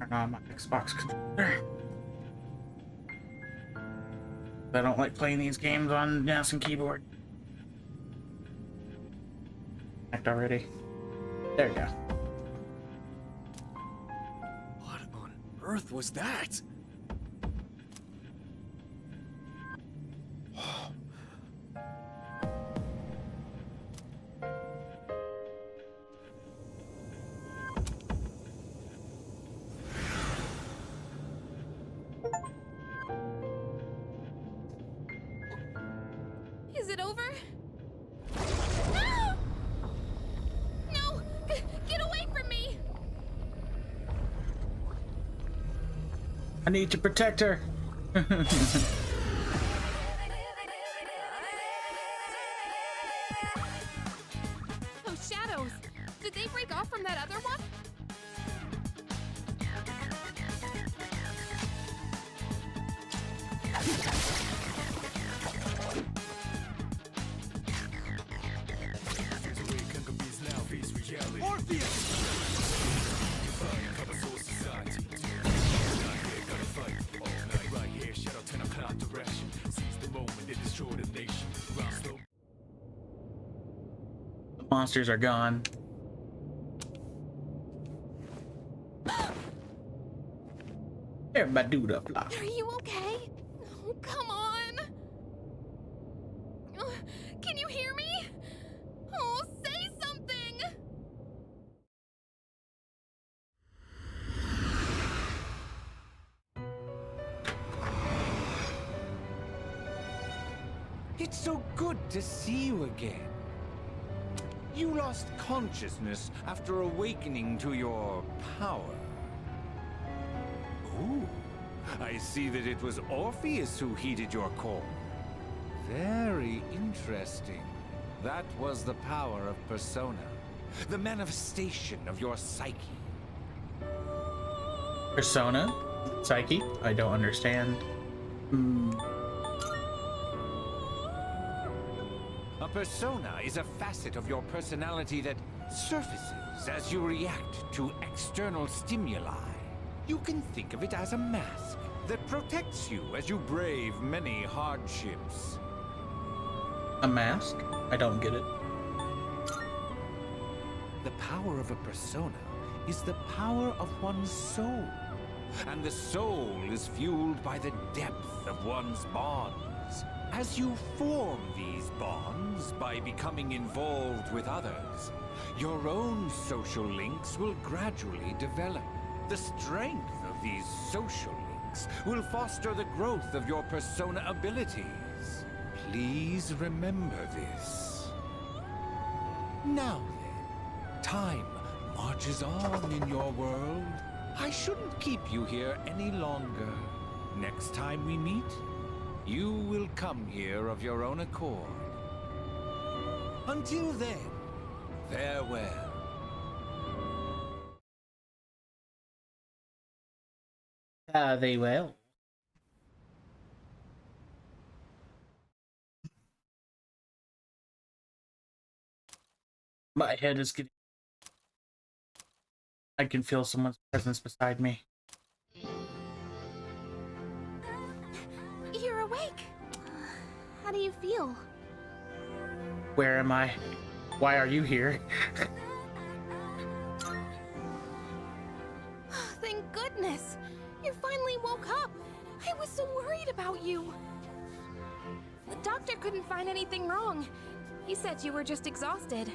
Turn on my Xbox controller. I don't like playing these games on mouse and keyboard. Act already. There you go. What on earth was that? Is it over? No! No! Get away from me! I need to protect her. Those shadows! Did they break off from that other one? The monsters are gone. Everybody do the flop. Are you okay? Oh, come on! Can you hear me? Oh, say something! It's so good to see you again. You lost consciousness after awakening to your power. Ooh, I see that it was Orpheus who heeded your call. Very interesting. That was the power of Persona, the manifestation of your psyche. Persona? Psyche? I don't understand. A persona is a facet of your personality that surfaces as you react to external stimuli. You can think of it as a mask that protects you as you brave many hardships. A mask? I don't get it. The power of a persona is the power of one's soul. And the soul is fueled by the depth of one's bonds. As you form these bonds by becoming involved with others, your own social links will gradually develop. The strength of these social links will foster the growth of your persona abilities. Please remember this. Now then, time marches on in your world. I shouldn't keep you here any longer. Next time we meet, you will come here of your own accord. Until then, farewell. They will. My head is getting... I can feel someone's presence beside me. You're awake! How do you feel? Where am I? Why are you here? Thank goodness! You finally woke up! I was so worried about you! The doctor couldn't find anything wrong. He said you were just exhausted.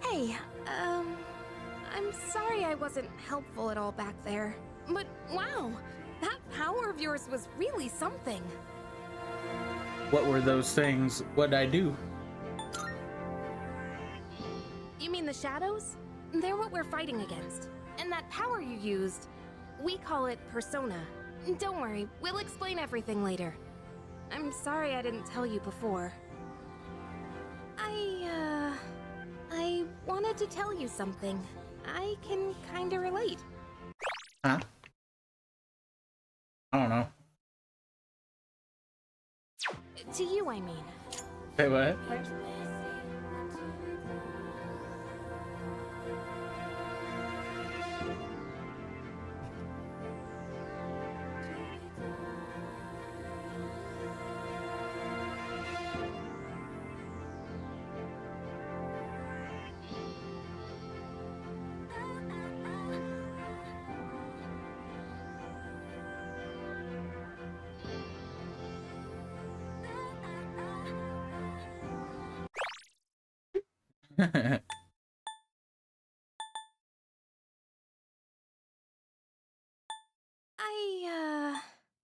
Hey, I'm sorry I wasn't helpful at all back there. But wow, that power of yours was really something. What were those things? What'd I do? You mean the shadows? They're what we're fighting against. And that power you used, we call it Persona. Don't worry, we'll explain everything later. I'm sorry I didn't tell you before. I wanted to tell you something. I can kinda relate. Huh? I don't know. To you, I mean. Say what?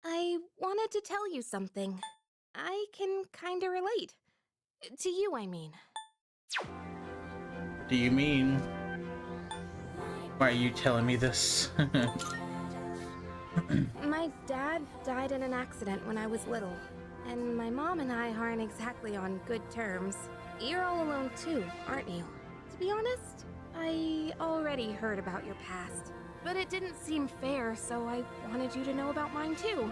I wanted to tell you something. I can kinda relate. To you, I mean. Do you mean? Why are you telling me this? My dad died in an accident when I was little, and my mom and I aren't exactly on good terms. You're all alone too, aren't you? To be honest, I already heard about your past, but it didn't seem fair, so I wanted you to know about mine too.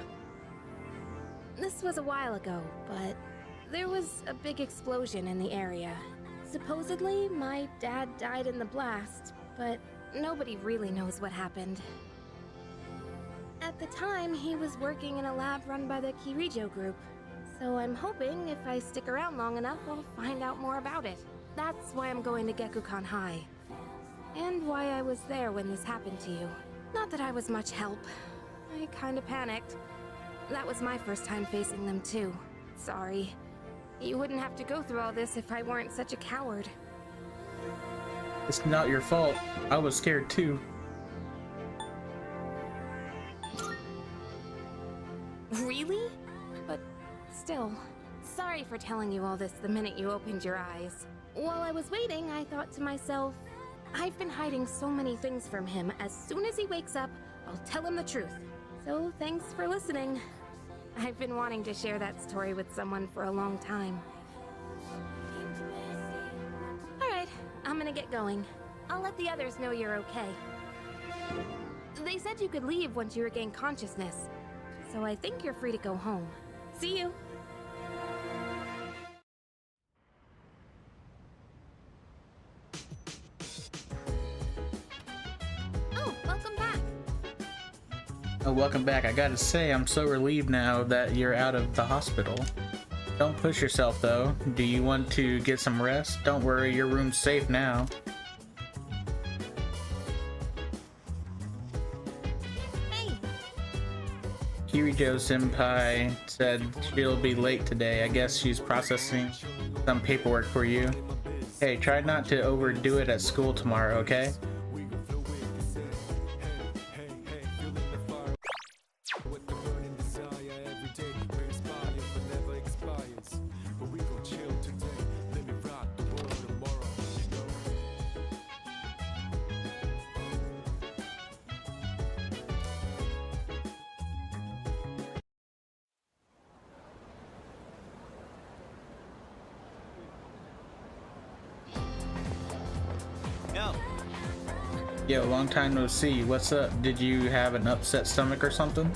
This was a while ago, but there was a big explosion in the area. Supposedly, my dad died in the blast, but nobody really knows what happened. At the time, he was working in a lab run by the Kirijo group, so I'm hoping if I stick around long enough, I'll find out more about it. That's why I'm going to Gekukan High, and why I was there when this happened to you. Not that I was much help. I kinda panicked. That was my first time facing them too. Sorry. You wouldn't have to go through all this if I weren't such a coward. It's not your fault. I was scared too. Really? But still, sorry for telling you all this the minute you opened your eyes. While I was waiting, I thought to myself, I've been hiding so many things from him. As soon as he wakes up, I'll tell him the truth. So thanks for listening. I've been wanting to share that story with someone for a long time. Alright, I'm gonna get going. I'll let the others know you're okay. They said you could leave once you regain consciousness, so I think you're free to go home. See you! Oh, welcome back! Oh, welcome back. I gotta say, I'm so relieved now that you're out of the hospital. Don't push yourself though. Do you want to get some rest? Don't worry, your room's safe now. Hey! Kirijo Senpai said she'll be late today. I guess she's processing some paperwork for you. Hey, try not to overdo it at school tomorrow, okay? Yo, long time no see. What's up? Did you have an upset stomach or something?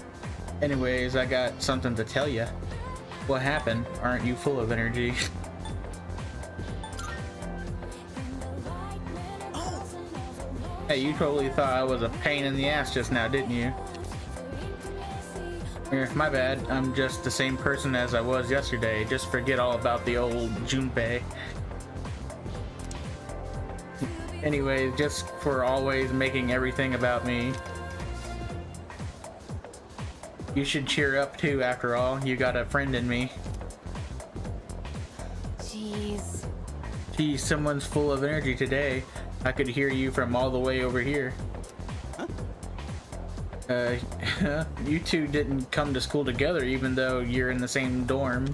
Anyways, I got something to tell you. What happened? Aren't you full of energy? Hey, you totally thought I was a pain in the ass just now, didn't you? My bad. I'm just the same person as I was yesterday. Just forget all about the old Junpei. Anyways, just for always making everything about me. You should cheer up too, after all. You got a friend in me. Jeez. Gee, someone's full of energy today. I could hear you from all the way over here. You two didn't come to school together even though you're in the same dorm.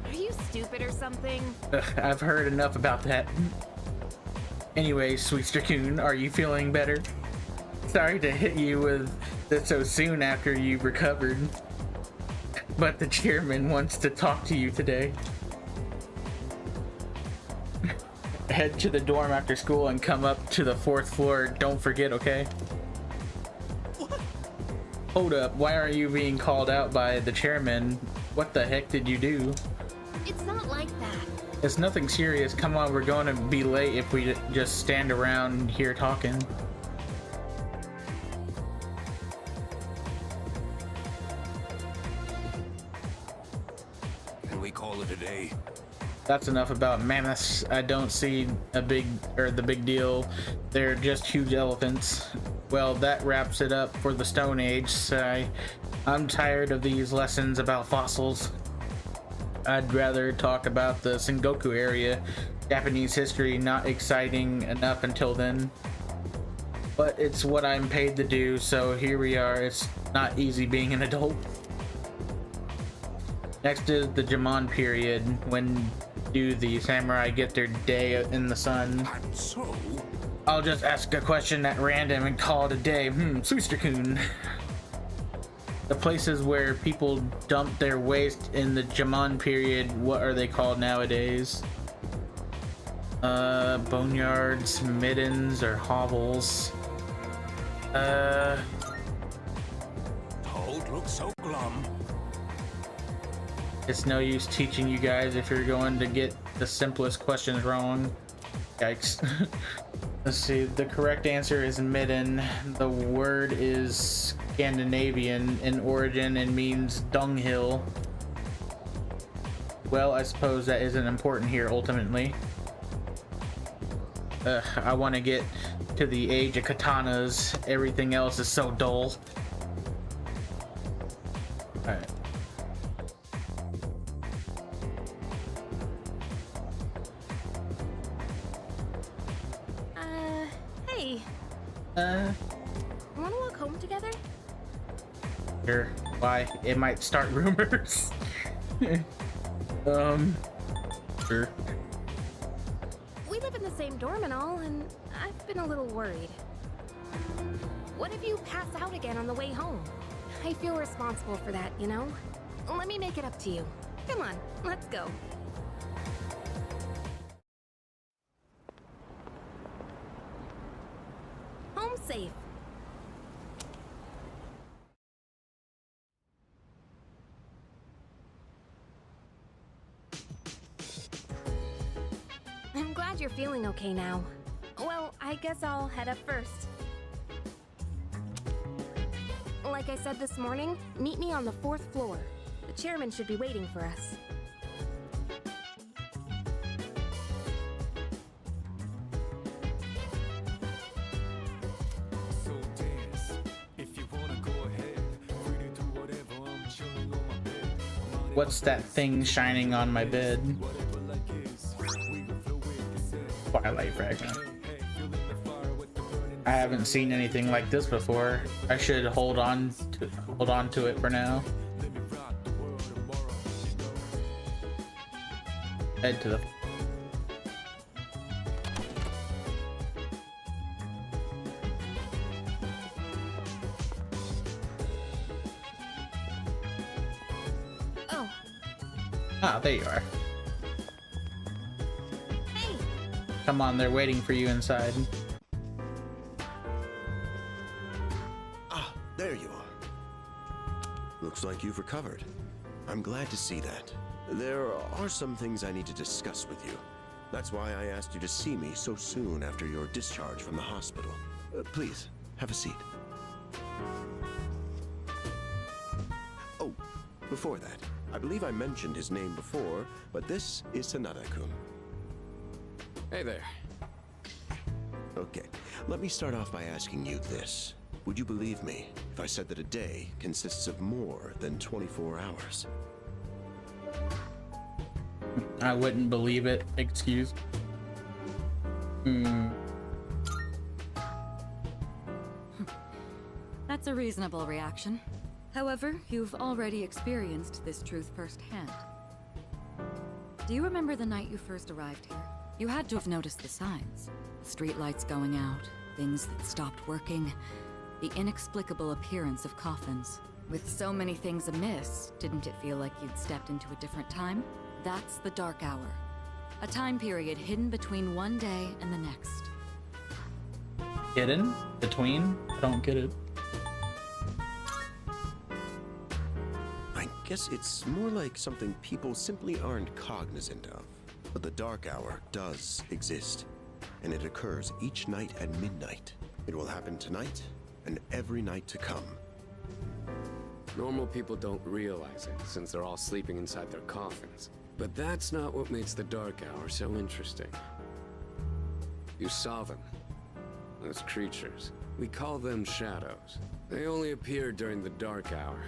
Are you stupid or something? I've heard enough about that. Anyway, Sweetster-kun, are you feeling better? Sorry to hit you with this so soon after you've recovered, but the chairman wants to talk to you today. Head to the dorm after school and come up to the 4th floor. Don't forget, okay? What? Hold up, why aren't you being called out by the chairman? What the heck did you do? It's not like that. It's nothing serious. Come on, we're going to be late if we just stand around here talking. Can we call it a day? That's enough about mammoths. I don't see the big deal. They're just huge elephants. Well, that wraps it up for the Stone Age. I'm tired of these lessons about fossils. I'd rather talk about the Sengoku area. Japanese history not exciting enough until then. But it's what I'm paid to do, so here we are. It's not easy being an adult. Next is the Jomon period, when do the samurai get their day in the sun? And so, I'll just ask a question at random and call it a day. Suister-kun. The places where people dump their waste in the Jomon period, what are they called nowadays? Boneyards, middens, or hovels. Toad looks so glum. It's no use teaching you guys if you're going to get the simplest questions wrong. Yikes. Let's see, the correct answer is midden. The word is Scandinavian in origin and means dunghill. Well, I suppose that isn't important here ultimately. I want to get to the age of katanas. Everything else is so dull. Alright. Hey. Wanna walk home together? Sure. Why? It might start rumors. Sure. We live in the same dorm and all, and I've been a little worried. What if you pass out again on the way home? I feel responsible for that, you know? Let me make it up to you. Come on, let's go. Home safe. I'm glad you're feeling okay now. Well, I guess I'll head up first. Like I said this morning, meet me on the 4th floor. The chairman should be waiting for us. So dance. If you wanna go ahead, free to do whatever. I'm chilling on my bed. What's that thing shining on my bed? Whatever like is. We gon' flow with the set. Twilight fragment. Hey, feeling the fire with the burning. I haven't seen anything like this before. I should hold on to it for now. Let me rock the world tomorrow. Head to the Oh, there you are. hey! Come on, they're waiting for you inside. Ah, there you are. Looks like you've recovered. I'm glad to see that. There are some things I need to discuss with you. That's why I asked you to see me so soon after your discharge from the hospital. Please, have a seat. Oh, before that, I believe I mentioned his name before, but this is Sanada-kun. Hey there. Okay, let me start off by asking you this. Would you believe me if I said that a day consists of more than 24 hours? I wouldn't believe it. Excuse. That's a reasonable reaction. However, you've already experienced this truth firsthand. Do you remember the night you first arrived here? You had to have noticed the signs. The streetlights going out, things that stopped working, the inexplicable appearance of coffins. With so many things amiss, didn't it feel like you'd stepped into a different time? That's the Dark Hour. A time period hidden between one day and the next. Hidden? Between? I don't get it. I guess it's more like something people simply aren't cognizant of. But the Dark Hour does exist, and it occurs each night at midnight. It will happen tonight and every night to come. Normal people don't realize it, since they're all sleeping inside their coffins. But that's not what makes the Dark Hour so interesting. You saw them. Those creatures. We call them shadows. They only appear during the Dark Hour,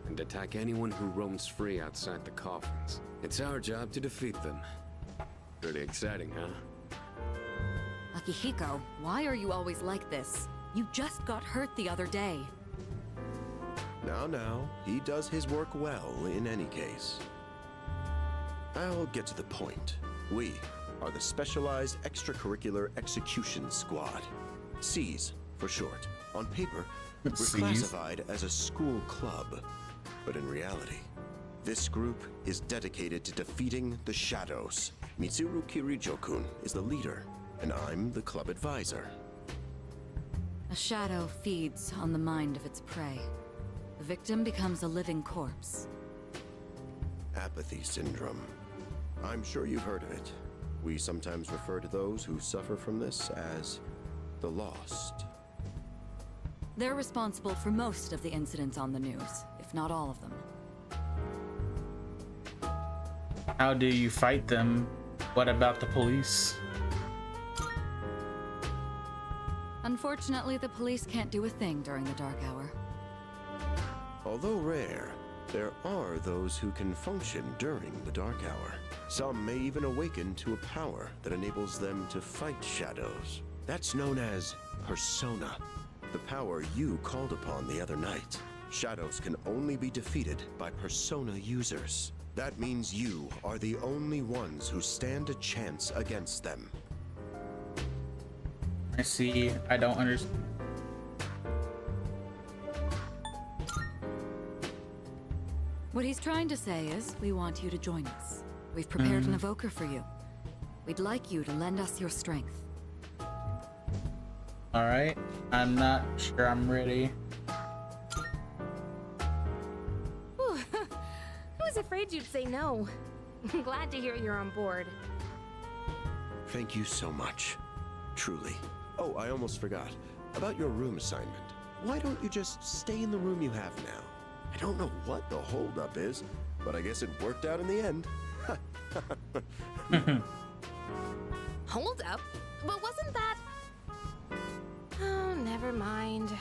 and attack anyone who roams free outside the coffins. It's our job to defeat them. Pretty exciting, huh? Akihiko, why are you always like this? You just got hurt the other day. Now, he does his work well in any case. I'll get to the point. We are the Specialized Extracurricular Execution Squad. SEAS for short. On paper, we're SEAS. classified as a school club. But in reality, this group is dedicated to defeating the Shadows. Mitsuru Kirijo-kun is the leader, and I'm the club advisor. A shadow feeds on the mind of its prey. The victim becomes a living corpse. Apathy syndrome. I'm sure you've heard of it. We sometimes refer to those who suffer from this as the lost. They're responsible for most of the incidents on the news, if not all of them. How do you fight them? What about the police? Unfortunately, the police can't do a thing during the dark hour. Although rare, there are those who can function during the dark hour. Some may even awaken to a power that enables them to fight shadows. That's known as persona, the power you called upon the other night. Shadows can only be defeated by persona users. That means you are the only ones who stand a chance against them. I see. I don't understand. What he's trying to say is, we want you to join us. We've prepared an evoker for you. We'd like you to lend us your strength. Alright. I'm not sure I'm ready. Whew. I was afraid you'd say no. I'm glad to hear you're on board. Thank you so much. Truly. Oh, I almost forgot. About your room assignment. Why don't you just stay in the room you have now? I don't know what the holdup is, but I guess it worked out in the end. Hold up. But wasn't that... Oh, never mind.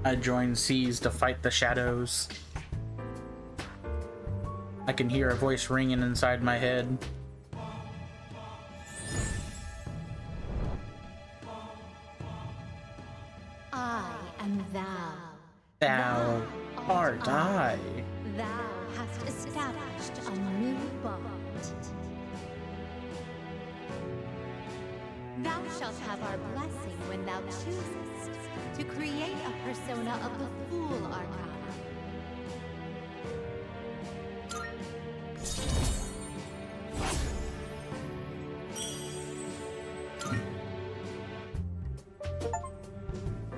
I joined SEAS to fight the shadows. I can hear a voice ringing inside my head. I am thou. Thou art I. Thou hast established a new bond. Thou shalt have our blessing when thou choosest to create a persona of the Fool Arcana.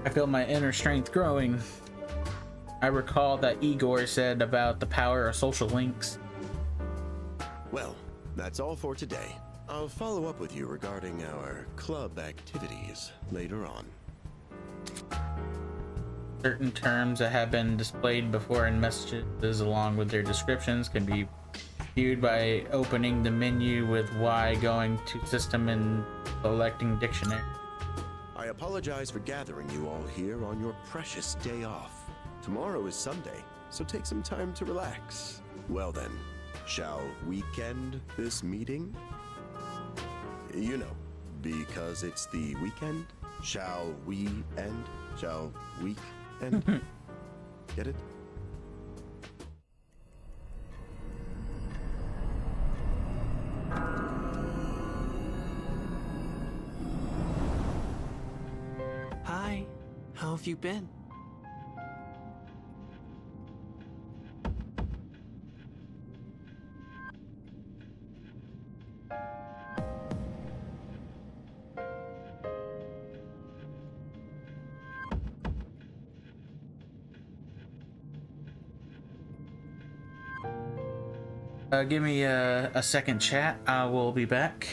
I feel my inner strength growing. I recall that Igor said about the power of social links. Well, that's all for today. I'll follow up with you regarding our club activities later on. Certain terms that have been displayed before in messages along with their descriptions can be viewed by opening the menu with Y, going to system, and selecting dictionary. I apologize for gathering you all here on your precious day off. Tomorrow is Sunday, so take some time to relax. Well then, shall weekend this meeting? You know, because it's the weekend. Shall we end? Shall week end? Get it? Hi, how have you been? Give me a second, chat. I will be back.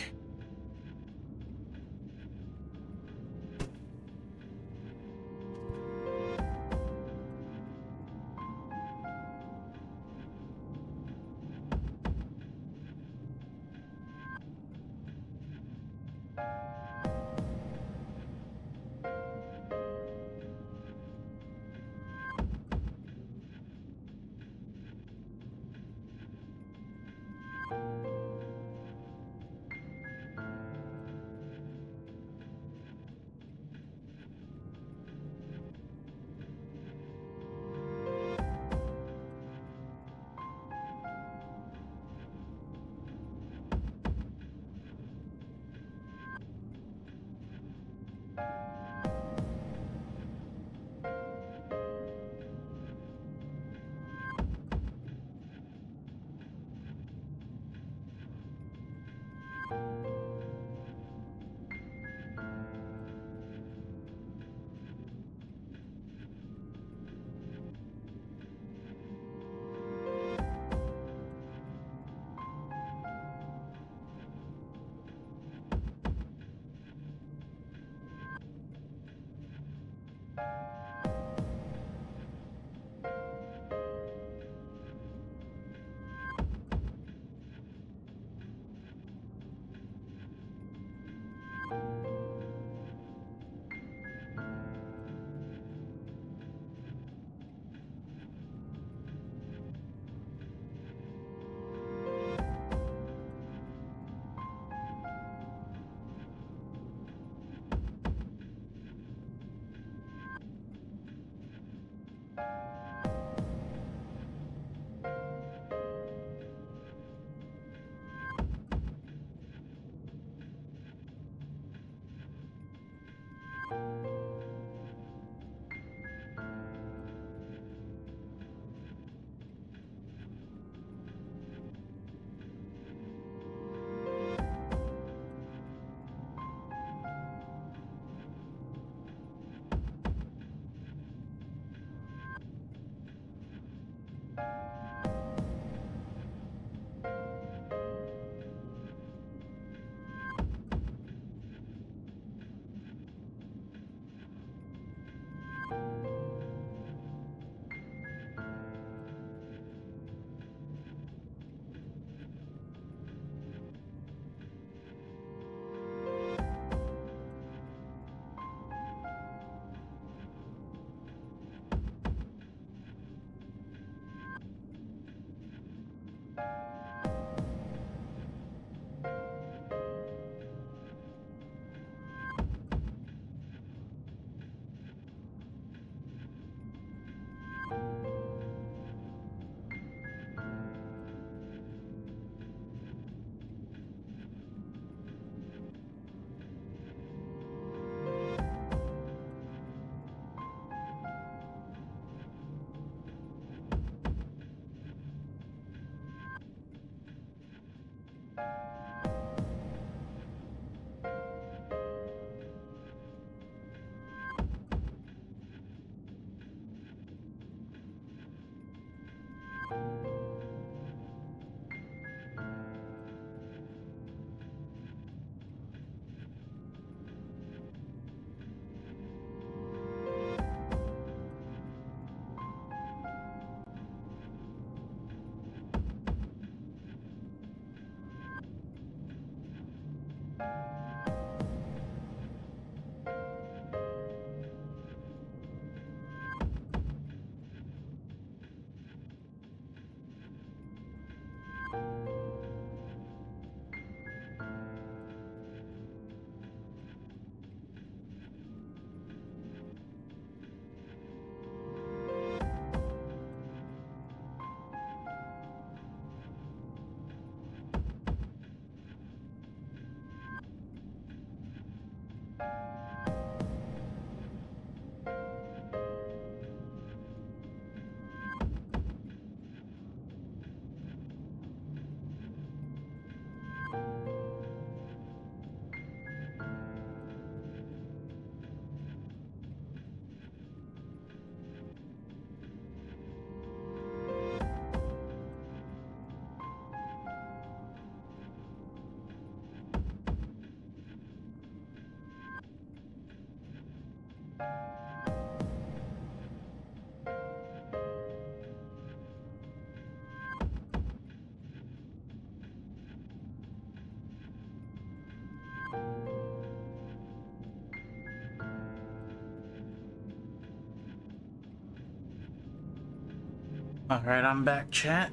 Alright, I'm back, chat.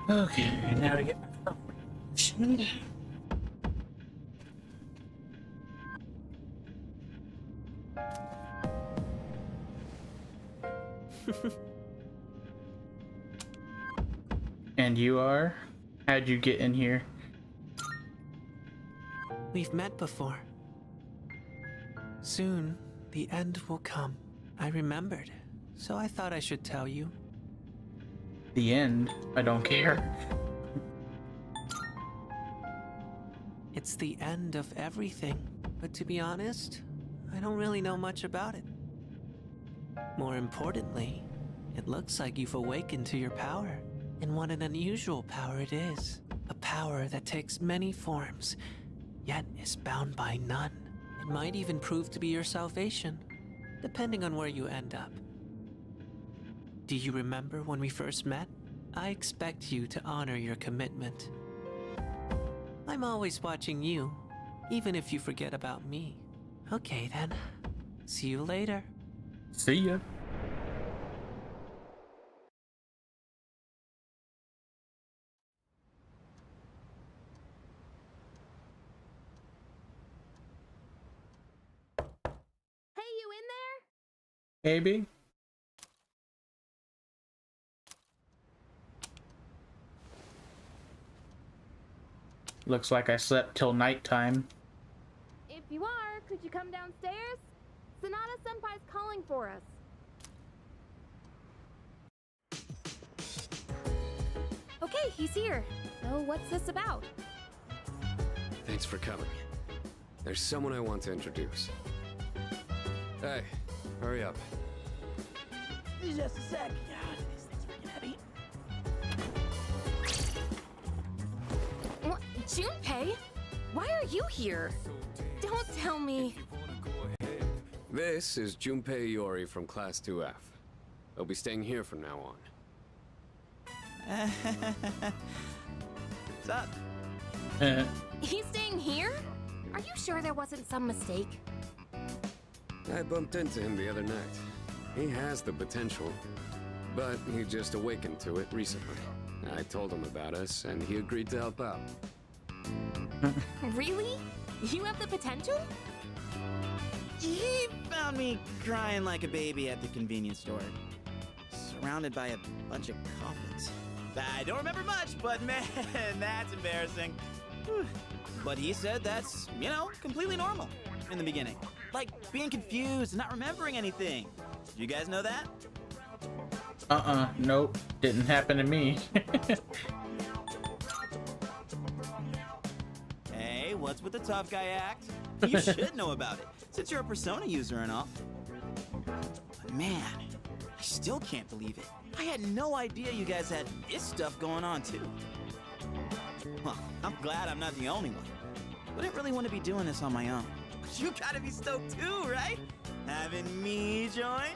Okay, now to get my phone. And you are? How'd you get in here? We've met before. Soon, the end will come. I remembered, so I thought I should tell you. The end? I don't care. It's the end of everything, but to be honest, I don't really know much about it. More importantly, it looks like you've awakened to your power. And what an unusual power it is. A power that takes many forms, yet is bound by none. It might even prove to be your salvation, depending on where you end up. Do you remember when we first met? I expect you to honor your commitment. I'm always watching you, even if you forget about me. Okay then. See you later. See ya. Hey, you in there? Maybe. Looks like I slept till nighttime. If you are, could you come downstairs? Sonata Senpai's calling for us. Okay, he's here. So what's this about? Thanks for coming. There's someone I want to introduce. Hey, hurry up. Just a sec. God, this thing's freaking heavy. What? Junpei? Why are you here? Don't tell me. This is Junpei Iori from Class 2F. He'll be staying here from now on. What's up? He's staying here? Are you sure there wasn't some mistake? I bumped into him the other night. He has the potential, but he just awakened to it recently. I told him about us, and he agreed to help out. Really? You have the potential? He found me crying like a baby at the convenience store, surrounded by a bunch of coffins. I don't remember much, but man, that's embarrassing. Whew. But he said that's, you know, completely normal in the beginning. Like being confused and not remembering anything. You guys know that? Nope. Didn't happen to me. Hey, what's with the tough guy act? You should know about it, since you're a Persona user and all. But man, I still can't believe it. I had no idea you guys had this stuff going on too. Well, I'm glad I'm not the only one. Wouldn't really want to be doing this on my own. You gotta be stoked too, right? Having me join?